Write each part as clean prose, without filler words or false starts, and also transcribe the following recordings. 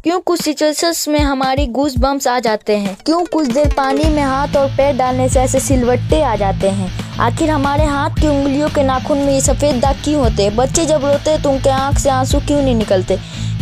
क्यों कुछ सिचुएशंस में हमारी गूज बम्स आ जाते हैं, क्यों कुछ देर पानी में हाथ और पैर डालने से ऐसे सिलवट्टे आ जाते हैं, आखिर हमारे हाथ की उंगलियों के नाखून में ये सफ़ेद दाग क्यों होते हैं, बच्चे जब रोते हैं तो उनके आँख से आंसू क्यों नहीं निकलते,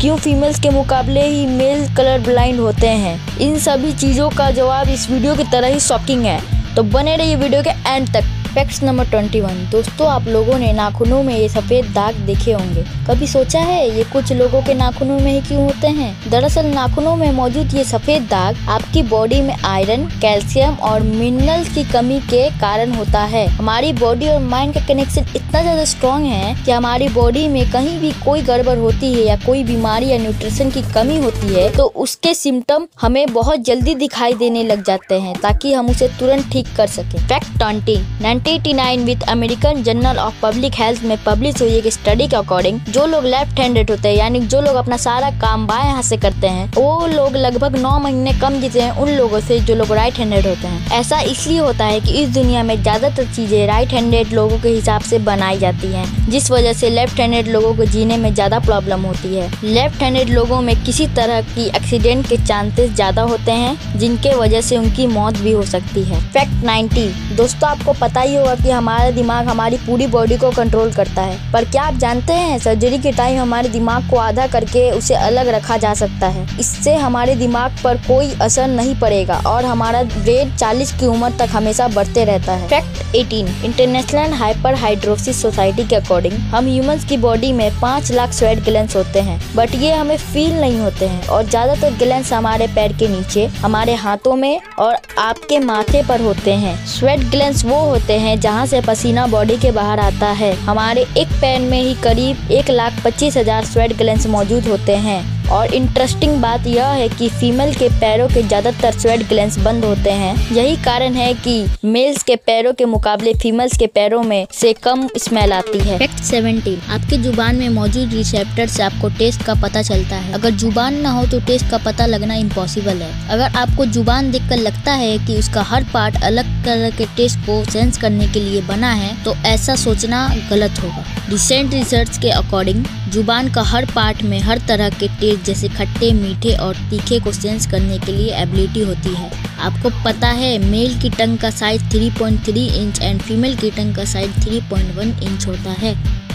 क्यों फीमेल्स के मुकाबले ही मेल कलर ब्लाइंड होते हैं। इन सभी चीज़ों का जवाब इस वीडियो की तरह ही शॉकिंग है, तो बने रहिए वीडियो के एंड तक। Facts number 21। दोस्तों, आप लोगों ने नाखूनों में ये सफ़ेद दाग देखे होंगे। कभी सोचा है ये कुछ लोगों के नाखूनों में ही क्यों होते हैं? दरअसल नाखूनों में मौजूद ये सफ़ेद दाग आपकी बॉडी में आयरन, कैल्शियम और मिनरल्स की कमी के कारण होता है। हमारी बॉडी और माइंड का कनेक्शन इतना ज़्यादा स्ट्रॉन्ग है कि हमारी बॉडी में कहीं भी कोई गड़बड़ होती है या कोई बीमारी या न्यूट्रिशन की कमी होती है तो उसके सिम्टम हमें बहुत जल्दी दिखाई देने लग जाते हैं ताकि हम उसे तुरंत ठीक कर सकें। Fact 20। 1989 with American journal of public health में पब्लिश हुई एक स्टडी के अकॉर्डिंग जो लोग लेफ्ट हैंडेड होते हैं, यानी जो लोग अपना सारा काम बाएं हाथ से करते हैं, वो लोग लगभग 9 महीने कम जीते हैं उन लोगों से जो लोग राइट हैंडेड होते हैं। ऐसा इसलिए होता है कि इस दुनिया में ज्यादातर चीजें राइट हैंडेड लोगों के हिसाब से बनाई जाती हैं, जिस वजह से लेफ्ट हैंडेड लोगों को जीने में ज्यादा प्रॉब्लम होती है। लेफ्ट हैंडेड लोगों में किसी तरह की एक्सीडेंट के चांसेस ज्यादा होते हैं, जिनके वजह से उनकी मौत भी हो सकती है। फैक्ट 90। दोस्तों, आपको पता ही होगा कि हमारा दिमाग हमारी पूरी बॉडी को कंट्रोल करता है, पर क्या आप जानते हैं सर्जरी के टाइम हमारे दिमाग को आधा करके उसे अलग रखा जा सकता है। इससे हमारे दिमाग पर कोई असर नहीं पड़ेगा और हमारा ब्रेन 40 की उम्र तक हमेशा बढ़ते रहता है। फैक्ट 18। इंटरनेशनल हाइपरहाइड्रोसिस सोसाइटी के अकॉर्डिंग हम ह्यूमंस की बॉडी में 5 लाख स्वेट ग्लैंड्स होते हैं, बट ये हमें फील नहीं होते हैं और ज्यादातर ग्लैंड्स हमारे पैर के नीचे, हमारे हाथों में और आपके माथे पर होते हैं। स्वेट ग्लैंड्स वो होते हैं जहाँ से पसीना बॉडी के बाहर आता है। हमारे एक पैर में ही करीब 1,25,000 स्वेट ग्लैंड्स मौजूद होते हैं और इंटरेस्टिंग बात यह है कि फीमेल के पैरों के ज्यादातर स्वेट ग्लैंड्स बंद होते हैं। यही कारण है कि मेल्स के पैरों के मुकाबले फीमेल्स के पैरों में से कम स्मेल आती है। फैक्ट 17। आपके जुबान में मौजूद रिसेप्टर से आपको टेस्ट का पता चलता है। अगर जुबान न हो तो टेस्ट का पता लगना इम्पॉसिबल है। अगर आपको जुबान देखकर लगता है कि उसका हर पार्ट अलग तरह के टेस्ट को सेंस करने के लिए बना है तो ऐसा सोचना गलत होगा। रिसेंट रिसर्च के अकॉर्डिंग जुबान का हर पार्ट में हर तरह के टेस्ट जैसे खट्टे, मीठे और तीखे को सेंस करने के लिए एबिलिटी होती है। आपको पता है मेल की टंग का साइज 3.3 इंच एंड फीमेल की टंग का साइज 3.1 इंच होता है।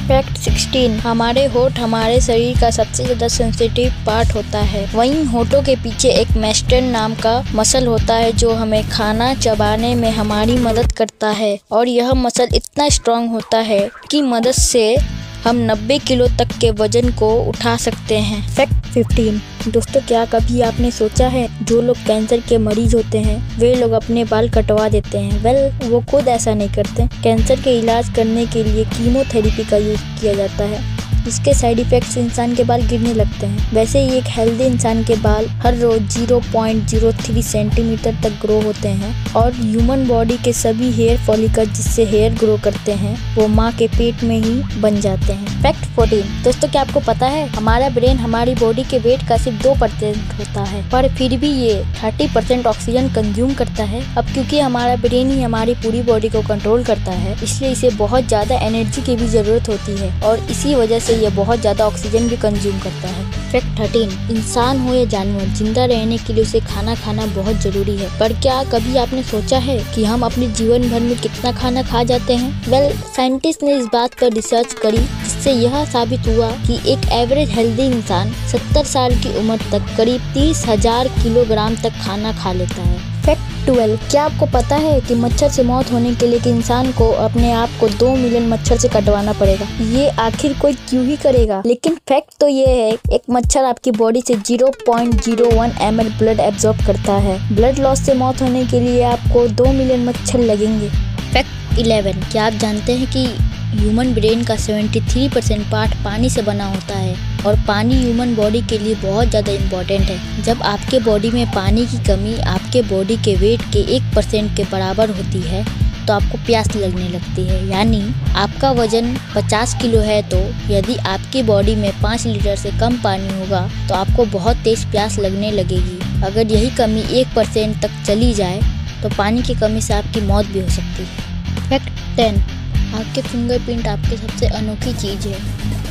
फैक्ट 16। हमारे होठ हमारे शरीर का सबसे ज्यादा सेंसिटिव पार्ट होता है। वहीं होठों के पीछे एक मेस्टर्न नाम का मसल होता है जो हमें खाना चबाने में हमारी मदद करता है और यह मसल इतना स्ट्रॉन्ग होता है कि मदद से हम 90 किलो तक के वजन को उठा सकते हैं। फैक्ट 15। दोस्तों, क्या कभी आपने सोचा है जो लोग कैंसर के मरीज होते हैं वे लोग अपने बाल कटवा देते हैं? वेल, वो खुद ऐसा नहीं करते। कैंसर के इलाज करने के लिए कीमोथेरेपी का यूज किया जाता है, जिसके साइड इफेक्ट्स इंसान के बाल गिरने लगते हैं। वैसे ही एक हेल्दी इंसान के बाल हर रोज 0.03 सेंटीमीटर तक ग्रो होते हैं और ह्यूमन बॉडी के सभी हेयर फॉलिकल जिससे हेयर ग्रो करते हैं वो माँ के पेट में ही बन जाते हैं। फैक्ट 14। दोस्तों, क्या आपको पता है हमारा ब्रेन हमारी बॉडी के वेट का सिर्फ 2% होता है, पर फिर भी ये 30% ऑक्सीजन कंज्यूम करता है। अब क्योंकि हमारा ब्रेन ही हमारी पूरी बॉडी को कंट्रोल करता है, इसलिए इसे बहुत ज्यादा एनर्जी की भी जरूरत होती है और इसी वजह से यह बहुत ज्यादा ऑक्सीजन भी कंज्यूम करता है। फैक्ट 13। इंसान हो या जानवर, जिंदा रहने के लिए उसे खाना खाना बहुत जरूरी है, पर क्या कभी आपने सोचा है कि हम अपने जीवन भर में कितना खाना खा जाते हैं? वेल, साइंटिस्ट ने इस बात पर रिसर्च करी जिससे यह साबित हुआ कि एक एवरेज हेल्दी इंसान 70 साल की उम्र तक करीब 30,000 किलोग्राम तक खाना खा लेता है। फैक्ट 12। क्या आपको पता है कि मच्छर से मौत होने के लिए कि इंसान को अपने आप को 2 मिलियन मच्छर से कटवाना पड़ेगा? ये आखिर कोई क्यों ही करेगा? लेकिन फैक्ट तो ये है, एक मच्छर आपकी बॉडी से 0.01 ml ब्लड एब्जॉर्ब करता है। ब्लड लॉस से मौत होने के लिए आपको 2 मिलियन मच्छर लगेंगे। फैक्ट 11। क्या आप जानते हैं कि ह्यूमन ब्रेन का 73% पार्ट पानी से बना होता है और पानी ह्यूमन बॉडी के लिए बहुत ज़्यादा इम्पोर्टेंट है। जब आपके बॉडी में पानी की कमी आपके बॉडी के वेट के 1% के बराबर होती है तो आपको प्यास लगने लगती है। यानी आपका वजन 50 किलो है तो यदि आपकी बॉडी में 5 लीटर से कम पानी होगा तो आपको बहुत तेज़ प्यास लगने लगेगी। अगर यही कमी 1% तक चली जाए तो पानी की कमी से आपकी मौत भी हो सकती है। फैक्ट 10। आपके फिंगरप्रिंट आपकी सबसे अनोखी चीज़ है।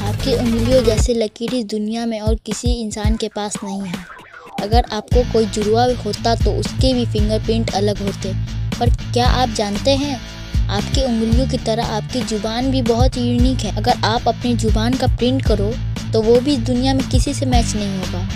आपकी उंगलियों जैसे लकीर इस दुनिया में और किसी इंसान के पास नहीं है। अगर आपको कोई जुड़वा होता तो उसके भी फिंगरप्रिंट अलग होते। पर क्या आप जानते हैं, आपकी उंगलियों की तरह आपकी जुबान भी बहुत यूनिक है। अगर आप अपनी जुबान का प्रिंट करो तो वो भी दुनिया में किसी से मैच नहीं होगा।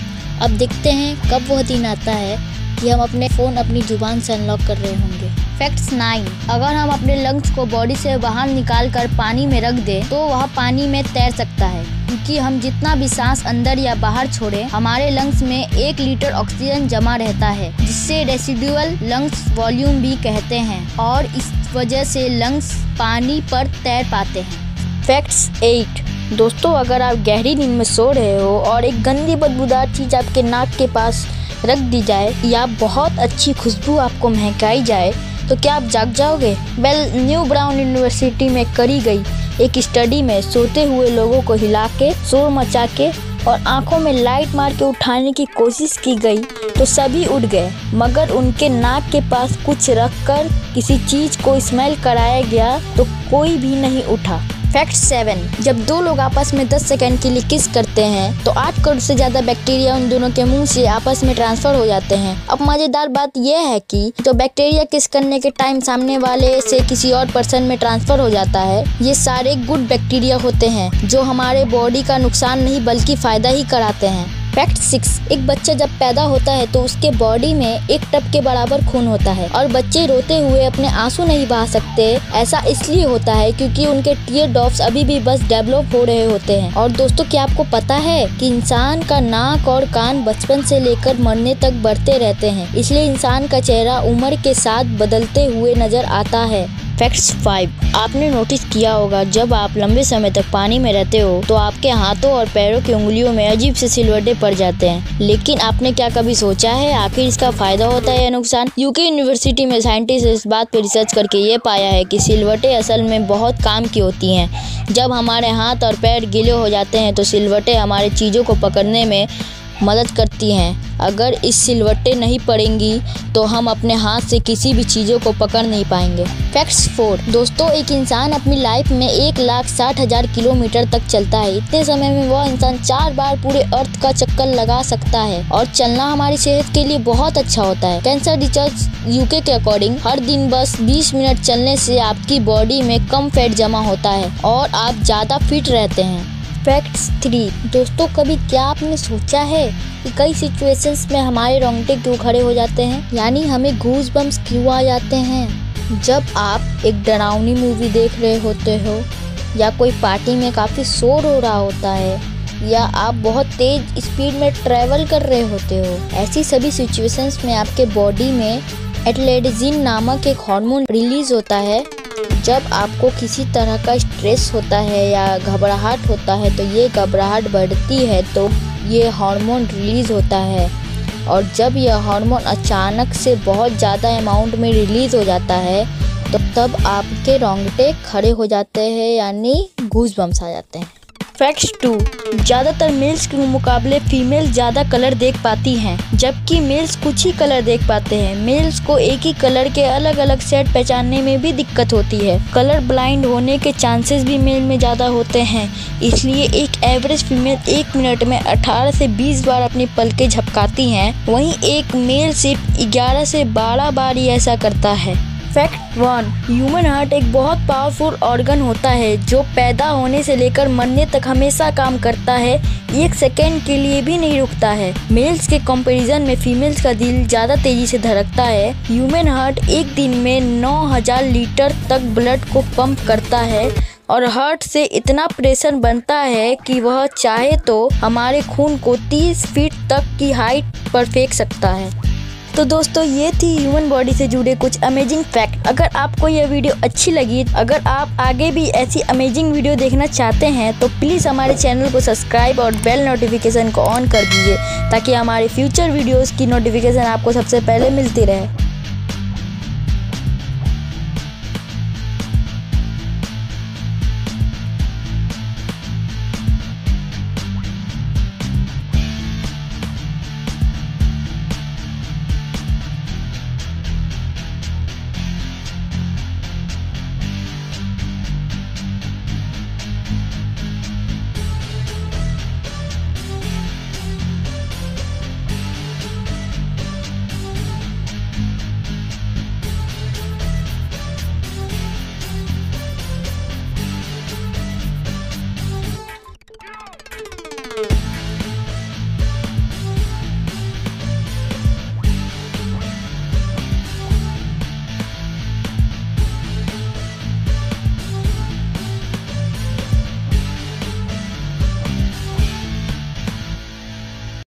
अब देखते हैं कब वह दिन आता है कि हम अपने फ़ोन अपनी जुबान से अनलॉक कर रहे होंगे। फैक्ट्स 9, अगर हम अपने लंग्स को बॉडी से बाहर निकाल कर पानी में रख दें तो वह पानी में तैर सकता है, क्योंकि हम जितना भी सांस अंदर या बाहर छोड़ें, हमारे लंग्स में 1 लीटर ऑक्सीजन जमा रहता है, जिससे रेसिडुअल लंग्स वॉल्यूम भी कहते हैं, और इस वजह से लंग्स पानी पर तैर पाते हैं। फैक्ट्स 8, दोस्तों अगर आप गहरी नींद में सो रहे हो और एक गंदी बदबूदार चीज़ आपके नाक के पास रख दी जाए या बहुत अच्छी खुशबू आपको महकाई जाए तो क्या आप जाग जाओगे? न्यू ब्राउन यूनिवर्सिटी में करी गई एक स्टडी में सोते हुए लोगों को हिला के, शोर मचा के और आंखों में लाइट मार के उठाने की कोशिश की गई तो सभी उठ गए, मगर उनके नाक के पास कुछ रखकर किसी चीज को स्मेल कराया गया तो कोई भी नहीं उठा। फैक्ट 7, जब दो लोग आपस में 10 सेकंड के लिए किस करते हैं तो 8 करोड़ से ज़्यादा बैक्टीरिया उन दोनों के मुंह से आपस में ट्रांसफर हो जाते हैं। अब मज़ेदार बात यह है कि जो बैक्टीरिया किस करने के टाइम सामने वाले से किसी और पर्सन में ट्रांसफर हो जाता है, ये सारे गुड बैक्टीरिया होते हैं जो हमारे बॉडी का नुकसान नहीं बल्कि फ़ायदा ही कराते हैं। फैक्ट 6, एक बच्चा जब पैदा होता है तो उसके बॉडी में 1 टब के बराबर खून होता है और बच्चे रोते हुए अपने आंसू नहीं बहा सकते। ऐसा इसलिए होता है क्योंकि उनके टीयर डॉप्स अभी भी बस डेवलप हो रहे होते हैं। और दोस्तों क्या आपको पता है कि इंसान का नाक और कान बचपन से लेकर मरने तक बढ़ते रहते हैं, इसलिए इंसान का चेहरा उम्र के साथ बदलते हुए नजर आता है। फैक्ट्स 5, आपने नोटिस किया होगा जब आप लंबे समय तक पानी में रहते हो तो आपके हाथों और पैरों की उंगलियों में अजीब से सिलवटें पड़ जाते हैं, लेकिन आपने क्या कभी सोचा है आखिर इसका फायदा होता है या नुकसान? यूके यूनिवर्सिटी में साइंटिस्ट इस बात पर रिसर्च करके ये पाया है कि सिलवटें असल में बहुत काम की होती हैं। जब हमारे हाथ और पैर गीले हो जाते हैं तो सिलवटें हमारे चीज़ों को पकड़ने में मदद करती हैं। अगर इस सिलवटें नहीं पड़ेंगी तो हम अपने हाथ से किसी भी चीज़ों को पकड़ नहीं पाएंगे। फैक्ट्स 4, दोस्तों एक इंसान अपनी लाइफ में 1,60,000 किलोमीटर तक चलता है। इतने समय में वह इंसान 4 बार पूरे अर्थ का चक्कर लगा सकता है और चलना हमारी सेहत के लिए बहुत अच्छा होता है। कैंसर रिसर्च यूके के अकॉर्डिंग हर दिन बस 20 मिनट चलने से आपकी बॉडी में कम फैट जमा होता है और आप ज़्यादा फिट रहते हैं। फैक्ट्स 3, दोस्तों कभी क्या आपने सोचा है कि कई सिचुएशंस में हमारे रोंगटे क्यों खड़े हो जाते हैं, यानी हमें गूज बम्स क्यों आ जाते हैं? जब आप एक डरावनी मूवी देख रहे होते हो या कोई पार्टी में काफ़ी शोर हो रहा होता है या आप बहुत तेज़ स्पीड में ट्रैवल कर रहे होते हो, ऐसी सभी सिचुएशंस में आपके बॉडी में एड्रेनालिन नामक एक हार्मोन रिलीज होता है। जब आपको किसी तरह का स्ट्रेस होता है या घबराहट होता है तो ये घबराहट बढ़ती है तो ये हार्मोन रिलीज़ होता है, और जब यह हार्मोन अचानक से बहुत ज़्यादा अमाउंट में रिलीज़ हो जाता है तो तब आपके रोंगटे खड़े हो जाते हैं, यानी गूज़बम्स आ जाते हैं। फैक्ट्स 2, ज़्यादातर मेल्स के मुकाबले फीमेल ज़्यादा कलर देख पाती हैं, जबकि मेल्स कुछ ही कलर देख पाते हैं। मेल्स को एक ही कलर के अलग अलग सेट पहचानने में भी दिक्कत होती है। कलर ब्लाइंड होने के चांसेस भी मेल में ज़्यादा होते हैं, इसलिए एक एवरेज फीमेल 1 मिनट में 18 से 20 बार अपनी पलकें झपकाती हैं, वहीं एक मेल सिर्फ 11 से 12 बार ही ऐसा करता है। फैक्ट 1, ह्यूमन हार्ट एक बहुत पावरफुल ऑर्गन होता है जो पैदा होने से लेकर मरने तक हमेशा काम करता है, 1 सेकेंड के लिए भी नहीं रुकता है। मेल्स के कंपैरिजन में फीमेल्स का दिल ज़्यादा तेजी से धड़कता है। ह्यूमन हार्ट एक दिन में 9,000 लीटर तक ब्लड को पंप करता है और हार्ट से इतना प्रेशर बनता है कि वह चाहे तो हमारे खून को 30 फीट तक की हाइट पर फेंक सकता है। तो दोस्तों ये थी ह्यूमन बॉडी से जुड़े कुछ अमेजिंग फैक्ट। अगर आपको यह वीडियो अच्छी लगी, अगर आप आगे भी ऐसी अमेजिंग वीडियो देखना चाहते हैं तो प्लीज़ हमारे चैनल को सब्सक्राइब और बेल नोटिफिकेशन को ऑन कर दीजिए ताकि हमारे फ्यूचर वीडियोस की नोटिफिकेशन आपको सबसे पहले मिलती रहे।